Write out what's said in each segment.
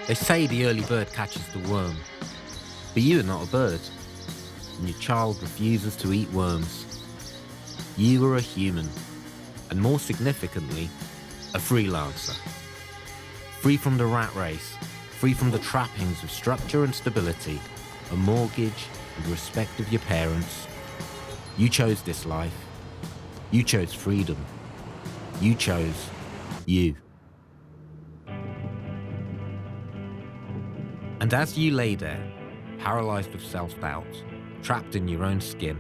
They say the early bird catches the worm, but you are not a bird, and your child refuses to eat worms. You are a human, and more significantly, a freelancer. Free from the rat race, free from the trappings of structure and stability, a mortgage and respect of your parents. You chose this life. You chose freedom. You chose you. And as you lay there, paralyzed with self-doubt, trapped in your own skin,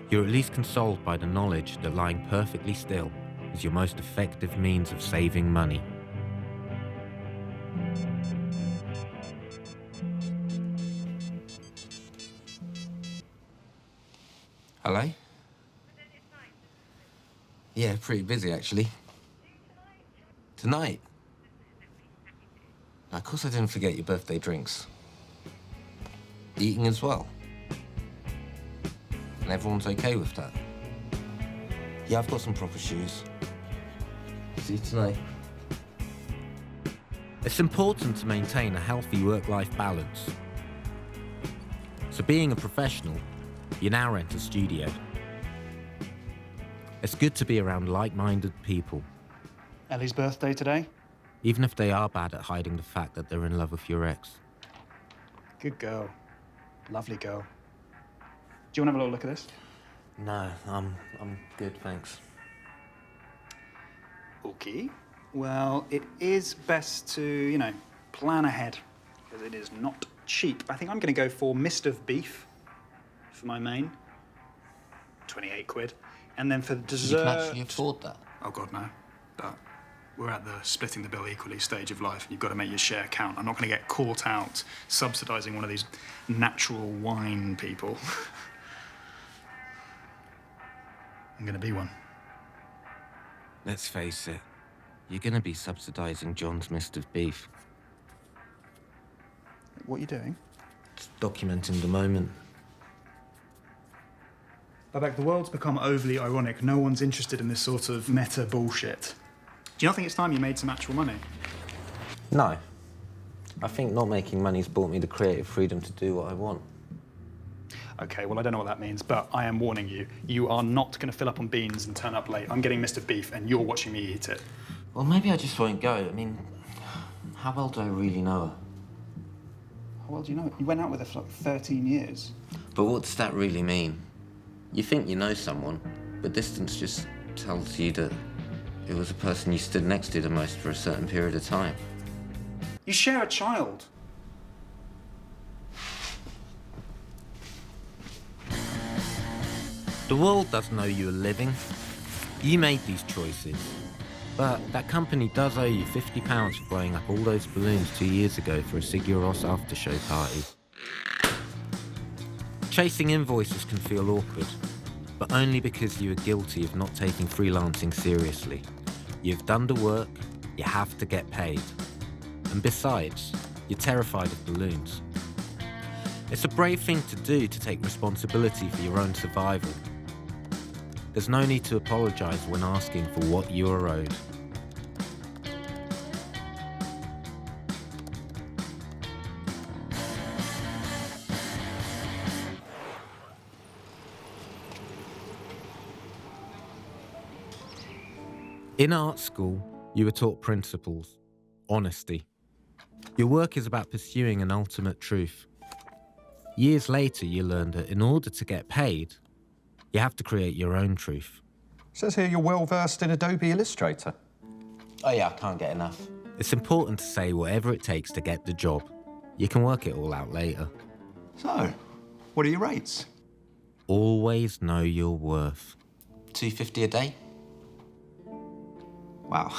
you're at least consoled by the knowledge that lying perfectly still is your most effective means of saving money. Hello? Yeah, pretty busy actually. Tonight? Of course I didn't forget your birthday drinks. Eating as well. And everyone's okay with that. Yeah, I've got some proper shoes. See you tonight. It's important to maintain a healthy work-life balance. So being a professional, you now rent a studio. It's good to be around like-minded people. Ellie's birthday today? Even if they are bad at hiding the fact that they're in love with your ex. Good girl. Lovely girl. Do you want to have a little look at this? No, I'm good, thanks. Okay. Well, it is best to, plan ahead, because it is not cheap. I think I'm going to go for mist of beef for my main. 28 quid. And then for dessert... You can actually afford that? Oh, God, no. But we're at the splitting the bill equally stage of life, and you've got to make your share count. I'm not going to get caught out subsidising one of these natural wine people. I'm going to be one. Let's face it, you're going to be subsidising John's mist of beef. What are you doing? Just documenting the moment. Babak, the world's become overly ironic. No one's interested in this sort of meta bullshit. Do you not think it's time you made some actual money? No. I think not making money's brought me the creative freedom to do what I want. Okay, well, I don't know what that means, but I am warning you. You are not going to fill up on beans and turn up late. I'm getting Mr. Beef, and you're watching me eat it. Well, maybe I just won't go. I mean, how well do I really know her? How well do you know her? You went out with her for like 13 years. But what does that really mean? You think you know someone, but distance just tells you that it was a person you stood next to the most for a certain period of time. You share a child. The world does know you are living. You made these choices. But that company does owe you £50 for blowing up all those balloons 2 years ago for a Sigur Rós after-show party. Chasing invoices can feel awkward, but only because you are guilty of not taking freelancing seriously. You've done the work, you have to get paid. And besides, you're terrified of balloons. It's a brave thing to do to take responsibility for your own survival. There's no need to apologise when asking for what you are owed. In art school, you were taught principles, honesty. Your work is about pursuing an ultimate truth. Years later, you learned that in order to get paid, you have to create your own truth. It says here you're well versed in Adobe Illustrator. Oh yeah, I can't get enough. It's important to say whatever it takes to get the job. You can work it all out later. So, what are your rates? Always know your worth. $250 a day? Wow.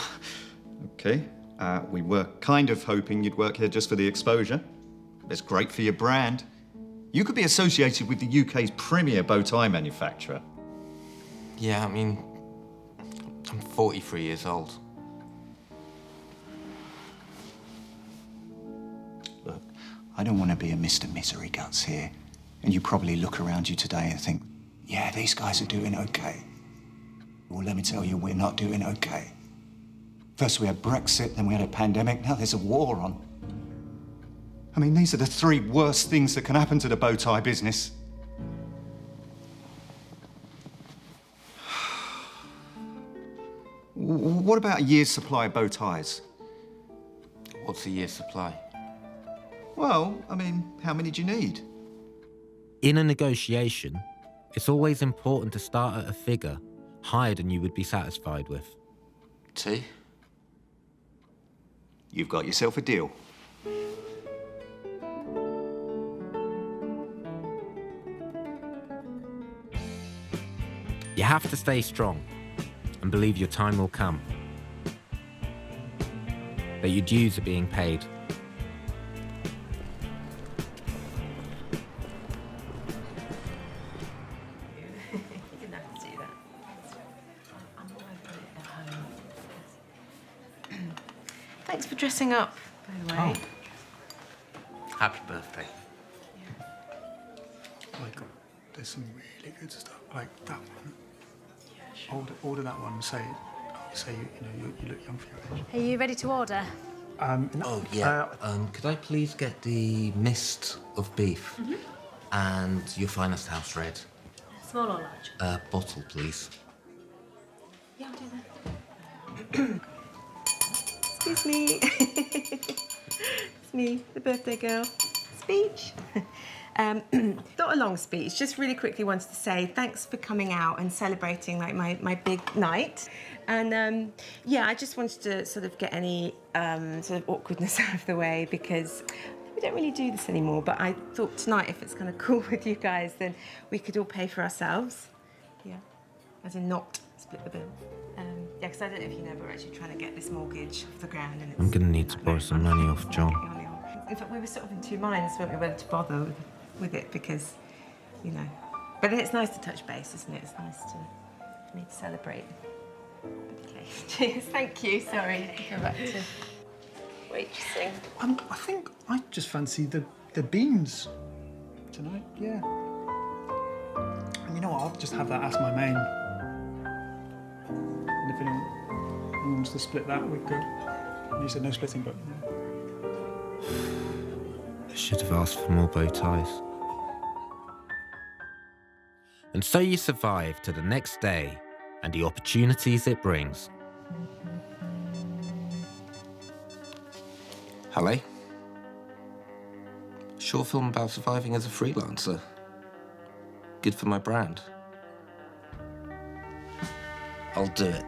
Okay. We were kind of hoping you'd work here just for the exposure. It's great for your brand. You could be associated with the UK's premier bow tie manufacturer. Yeah, I mean, I'm 43 years old. Look, I don't want to be a Mr. Misery Guts here. And you probably look around you today and think, yeah, these guys are doing okay. Well, let me tell you, we're not doing okay. First we had Brexit, then we had a pandemic, now there's a war on. I mean, these are the 3 worst things that can happen to the bow tie business. What about a year's supply of bow ties? What's a year's supply? Well, I mean, how many do you need? In a negotiation, it's always important to start at a figure higher than you would be satisfied with. 2? You've got yourself a deal. You have to stay strong and believe your time will come, that your dues are being paid. Thanks for dressing up, by the way. Happy birthday. Oh my God, there's some really good stuff. Like that one. Yeah, sure. Order that one. Say you look young for your age. Are you ready to order? Oh, yeah. Could I please get the mist of beef and your finest house red? Small or large? Bottle, please. Yeah, I'll do that. Excuse me. It's me, the birthday girl. Speech. Not a long speech, just really quickly wanted to say thanks for coming out and celebrating like my big night. And yeah, I just wanted to sort of get any sort of awkwardness out of the way because we don't really do this anymore, but I thought tonight if it's kind of cool with you guys, then we could all pay for ourselves. Yeah, as in not split the bill. Yeah, because I don't know if you know, but we're actually trying to get this mortgage off the ground and it's... I'm gonna need to borrow some money off John. In fact, we were sort of in 2 minds, weren't we, whether to bother with it because, you know. But then it's nice to touch base, isn't it? It's nice for me to celebrate. Okay, cheers, thank you. Sorry, go back to waitressing. I think I just fancy the beans tonight, yeah. And you know what, I'll just have that as my main. And if anyone wants to split that, we could. You said no splitting, but... I should have asked for more bow ties. And so you survive to the next day and the opportunities it brings. Hello? Short film about surviving as a freelancer. Good for my brand. I'll do it.